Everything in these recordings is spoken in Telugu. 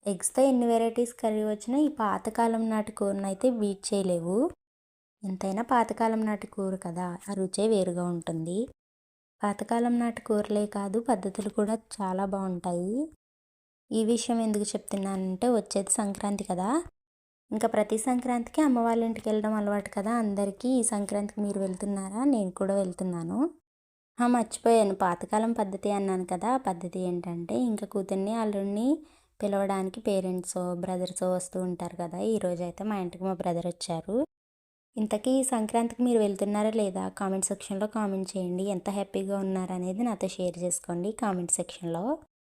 ఎగ్స్‌తో ఎన్ని వెరైటీస్ కర్రీ వచ్చినా ఈ పాతకాలం నాటి కూరనైతే బీట్ చేయలేవు. ఎంతైనా పాతకాలం నాటి కూర కదా! ఆ రుచే వేరుగా ఉంటుంది. పాతకాలం నాటి కూరలే కాదు పద్ధతులు కూడా చాలా బావుంటాయి. ఈ విషయం ఎందుకు చెప్తున్నానంటే వచ్చేది సంక్రాంతి కదా! ఇంకా ప్రతి సంక్రాంతికి అమ్మ వాళ్ళ ఇంటికెళ్ళడం అలవాటు కదా అందరికీ. ఈ సంక్రాంతికి మీరు వెళ్తున్నారా? నేను కూడా వెళ్తున్నాను. మర్చిపోయాను. పాతకాలం పద్ధతి అన్నాను కదా! ఆ పద్ధతి ఏంటంటే ఇంక కూతుర్ని, అల్లుడిని పిలవడానికి పేరెంట్సో, బ్రదర్సో వస్తూ ఉంటారు కదా! ఈరోజైతే మా ఇంటికి మా బ్రదర్ వచ్చారు. ఇంతకీ ఈ సంక్రాంతికి మీరు వెళ్తున్నారా లేదా? కామెంట్ సెక్షన్‌లో కామెంట్ చేయండి. ఎంత హ్యాపీగా ఉన్నారనేది నాతో షేర్ చేసుకోండి కామెంట్ సెక్షన్‌లో.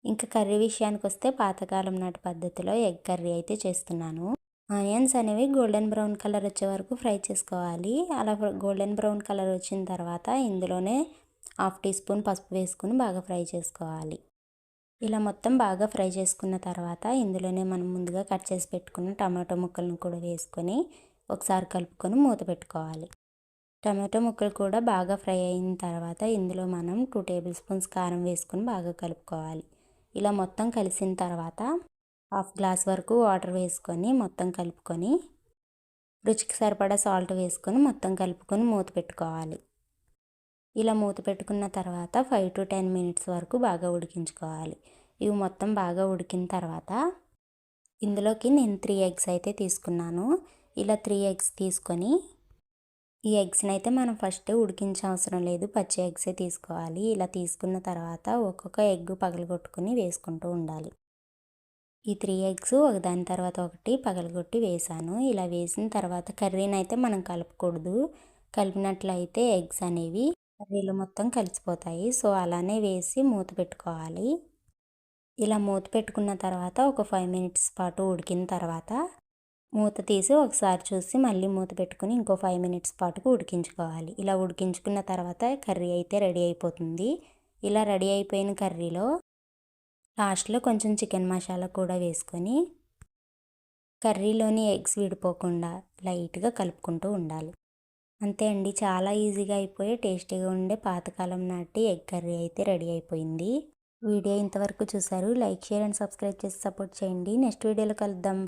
ఇంక కర్రీ విషయానికొస్తే పాతకాలం నాటి పద్ధతిలో ఎగ్ కర్రీ అయితే చేస్తున్నాను. ఆనియన్స్ అనేవి గోల్డెన్ బ్రౌన్ కలర్ వచ్చే వరకు ఫ్రై చేసుకోవాలి. అలా గోల్డెన్ బ్రౌన్ కలర్ వచ్చిన తర్వాత ఇందులోనే హాఫ్ టీ స్పూన్ పసుపు వేసుకొని బాగా ఫ్రై చేసుకోవాలి. ఇలా మొత్తం బాగా ఫ్రై చేసుకున్న తర్వాత ఇందులోనే మనం ముందుగా కట్ చేసి పెట్టుకున్న టమాటో ముక్కలను కూడా వేసుకొని ఒకసారి కలుపుకొని మూత పెట్టుకోవాలి. టమాటో ముక్కలు కూడా బాగా ఫ్రై అయిన తర్వాత ఇందులో మనం 2 టేబుల్ స్పూన్స్ కారం వేసుకొని బాగా కలుపుకోవాలి. ఇలా మొత్తం కలిసిన తర్వాత హాఫ్ గ్లాస్ వరకు వాటర్ వేసుకొని మొత్తం కలుపుకొని రుచికి సరిపడా సాల్ట్ వేసుకొని మొత్తం కలుపుకొని మూత పెట్టుకోవాలి. ఇలా మూత పెట్టుకున్న తర్వాత 5 to 10 మినిట్స్ వరకు బాగా ఉడికించుకోవాలి. ఇవి మొత్తం బాగా ఉడికిన తర్వాత ఇందులోకి నేను 3 ఎగ్స్ అయితే తీసుకున్నాను. ఇలా 3 ఎగ్స్ తీసుకొని ఈ ఎగ్స్‌ని అయితే మనం ఫస్ట్ ఉడికించవసరం లేదు. పచ్చి ఎగ్సే తీసుకోవాలి. ఇలా తీసుకున్న తర్వాత ఒక్కొక్క ఎగ్ పగలగొట్టుకొని వేసుకుంటూ ఉండాలి. ఈ 3 ఎగ్స్ ఒకదాని తర్వాత ఒకటి పగలగొట్టి వేసాను. ఇలా వేసిన తర్వాత కర్రీని అయితే మనం కలపకూడదు. కలిపినట్లయితే ఎగ్స్ అనేవి కర్రీలో మొత్తం కలిసిపోతాయి. సో అలానే వేసి మూత పెట్టుకోవాలి. ఇలా మూత పెట్టుకున్న తర్వాత ఒక 5 మినిట్స్ పాటు ఉడికిన తర్వాత మూత తీసి ఒకసారి చూసి మళ్ళీ మూత పెట్టుకుని ఇంకో 5 మినిట్స్ పాటుకు ఉడికించుకోవాలి. ఇలా ఉడికించుకున్న తర్వాత కర్రీ అయితే రెడీ అయిపోతుంది. ఇలా రెడీ అయిపోయిన కర్రీలో లాస్ట్‌లో కొంచెం చికెన్ మసాలా కూడా వేసుకొని కర్రీలోని ఎగ్స్ విడిపోకుండా లైట్‌గా కలుపుకుంటూ ఉండాలి. అంతే అండి. చాలా ఈజీగా అయిపోయి టేస్టీగా ఉండే పాతకాలం నాటి ఎగ్ కర్రీ అయితే రెడీ అయిపోయింది. వీడియో ఇంతవరకు చూసారు. లైక్, షేర్ అండ్ సబ్స్క్రైబ్ చేసి సపోర్ట్ చేయండి. నెక్స్ట్ వీడియోలో కలుద్దాం.